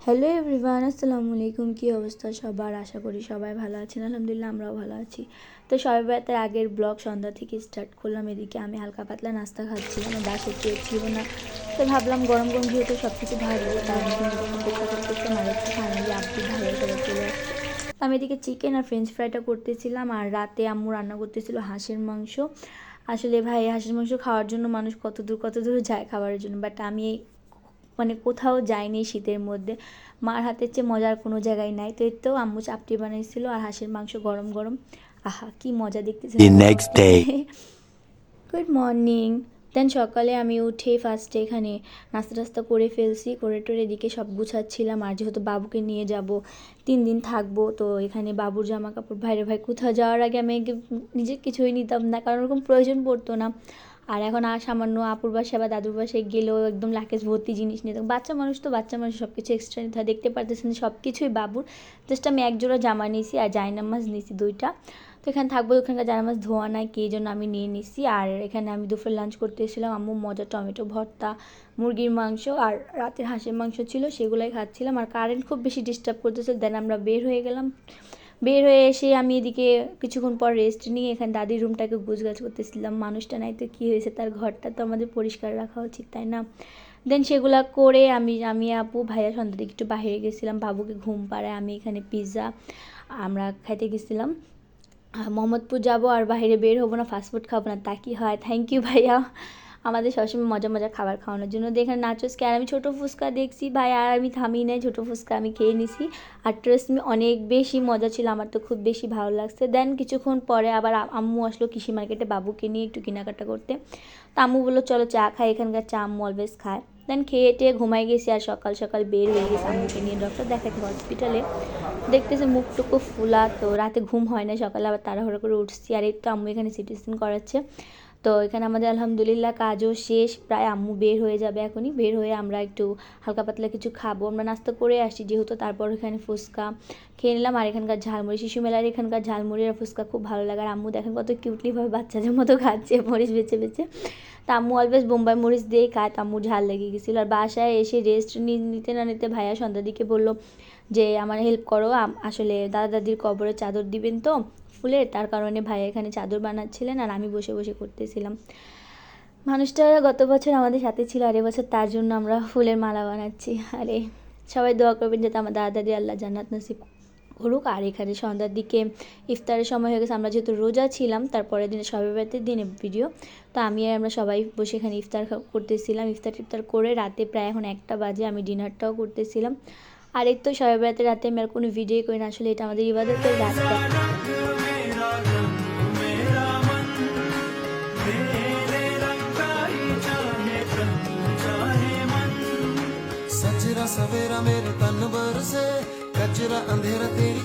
Hello everyone, আসসালামু আলাইকুম। কী অবস্থা সবার? আশা করি সবাই ভালো আছেন। আলহামদুলিল্লাহ আমরাও ভালো আছি। তো সবাই রাতের আগের ব্লগ সন্ধ্যা থেকে স্টার্ট করলাম। এদিকে আমি হালকা পাতলা নাস্তা খাচ্ছিলাম, আমার বাসায় কেউ ছিল না, তো ভাবলাম গরম গরম যেহেতু সব কিছু ভাজবো তার জন্য অপেক্ষা করতেছিলাম। আর হচ্ছে ফাইনালি আব্বু ভাইয়া সবাই চলে আসছে। আমি এদিকে চিকেন আর ফ্রেঞ্চ ফ্রাইটা করতেছিলাম, আর রাতে আম্মু রান্না করতেছিল হাঁসের মাংস। আসলে ভাই হাঁসের মাংস খাওয়ার জন্য মানুষ কত দূর যায় খাবারের জন্য, বাট আমি মানে কোথাও যাইনি শীতের মধ্যে। মার হাতের চেয়ে মজার কোনো জায়গায় নাই। তো এর তো আম্মু চাপটি বানাইছিল আর হাঁসের মাংস গরম গরম, আহা কি মজা দেখতেছে। Good morning. দেন সকালে আমি উঠে ফার্স্টে এখানে নাস্তা টাস্তা করে ফেলছি, করে টোরে এদিকে সব গুছাচ্ছিলাম। আর যেহেতু বাবুকে নিয়ে যাব, 3 দিন থাকবো, তো এখানে বাবুর জামা কাপড় ভাইরে ভাই কোথাও যাওয়ার আগে আমি নিজে কিছুই নিতাম না, কারণ ওরকম প্রয়োজন পড়তো না। আর এখন আর সামান্য আপুর বাসায় বা দাদুর বাসায় গেলেও একদম লাকেজ ভর্তি জিনিস নিয়ে থাকবো। বাচ্চা মানুষ তো বাচ্চা মানুষ সব কিছু এক্সট্রা নিতে হয়। দেখতে পারতেছেন সব কিছুই বাবুর। জাস্ট আমি এক জোড়া জামা নিয়েছি আর জায়নামাজ নিয়েছি 2টা। তো এখানে থাকবো, ওখানকার জায়নামাজ ধোয়া নাই কি, এই জন্য আমি নিয়ে নিছি। আর এখানে আমি দুপুরে লাঞ্চ করতে এসেছিলাম। আম্মু মজা টমেটো ভর্তা, মুরগির মাংস আর রাতের হাঁসের মাংস ছিল, সেগুলোই খাচ্ছিলাম। আর কারেন্ট খুব বেশি ডিস্টার্ব করতেছিল। দেন আমরা বের হয়ে গেলাম। বের হয়ে এসে আমি এদিকে কিছুক্ষণ পর রেস্ট নিয়ে এখানে দাদির রুমটাকে গুছগাছ করতেছিলাম। মানুষটা নাই তো কী হয়েছে, তার ঘরটা তো আমাদের পরিষ্কার রাখা উচিত, তাই না? দেন সেগুলা করে আমি আপু ভাইয়া সন্ধ্যা দিকে একটু বাইরে গেছিলাম, বাবুকে ঘুম পাড়ায়। আমি এখানে পিৎজা আমরা খাইতে গেছিলাম। মোহাম্মদপুর যাবো আর বাইরে বের হবো না, ফাস্টফুড খাবো না, তা কি হয়? থ্যাংক ইউ ভাইয়া আমাদের সবসময় মজা মজা খাবার খাওয়ানোর জন্য। দেখেন নাচোসকে, আর আমি ছোটো ফুচকা দেখছি ভাই, আর আমি থামি নাই, ছোটো ফুচকা আমি খেয়ে নিছি। আর ট্রাস্ট মি অনেক বেশি মজা ছিল, আমার তো খুব বেশি ভালো লাগছে। দেন কিছুক্ষণ পরে আবার আম্মু আসলো কৃষি মার্কেটে বাবুকে নিয়ে একটু কেনাকাটা করতে। তো আম্মু বললো চলো চা খাই, এখানকার চা আম্মু অলওয়েজ খায়। দেন খেয়ে টেয়ে ঘুমাই গেছি, আর সকাল সকাল বের হয়ে গেছি আম্মুকে নিয়ে ডক্টর দেখাতে হসপিটালে। দেখতেছে মুখটুকু ফুলা, তো রাতে ঘুম হয় না, সকালে আবার তাড়াহুড়ো করে উঠছি। আর এই তো আম্মু এখানে সিটি স্ক্যান করাচ্ছে। তো এখানে আমাদের আলহামদুলিল্লাহ কাজও শেষ প্রায়, আম্মু বের হয়ে যাবে এখনই। বের হয়ে আমরা একটু হালকা পাতলা কিছু খাবো, আমরা নাস্তা করে আসি যেহেতু। তারপর এখানে ফুচকা খেয়ে নিলাম। আর এখানকার ঝালমুড়ি, শিশু মেলার এখানকার ঝালমুড়ি আর ফুচকা খুব ভালো লাগে। আর আম্মু দেখেন কত কিউটলিভাবে বাচ্চাদের মতো খাচ্ছে মরিচ বেছে বেছে। তা আম্মু অলওয়েজ বোম্বাই মরিচ দিয়েই খায়, তো আম্মুর ঝাল লেগে গেছিলো। আর বাসায় এসে রেস্ট নিতে না নিতে ভাইয়া সন্ধ্যার দিকে বললো যে আমার হেল্প করো, আসলে দাদা দাদির কবরে চাদর দিবেন তো ফুলের, তার কারণে ভাইয়া এখানে চাদর বানাচ্ছিলেন আর আমি বসে বসে করতেছিলাম। মানুষটা গত বছর আমাদের সাথে ছিল, আর এবছর তার জন্য আমরা ফুলের মালা বানাচ্ছি। আরে সবাই দোয়া করবেন যাতে আমার দাদা দাদি আল্লাহ জান্নাত নসিব করুক। আর এখানে সন্ধ্যার দিকে ইফতারের সময় হয়ে গেছে, আমরা যেহেতু রোজা ছিলাম তারপরের দিনে শবে বরাতের দিনে ভিডিও, তো আমি আর আমরা সবাই বসে এখানে ইফতার করতেছিলাম। ইফতার করে রাতে প্রায় এখন 1টা বাজে, আমি ডিনারটাও করতেছিলাম। আর এই তো শবে বরাতের রাতে আমি আর কোনো ভিডিও করি না, আসলে এটা আমাদের ইবাদতের রাতটা। सवेरा मेरे तन बरसे, कचरा अंधेरा तेरी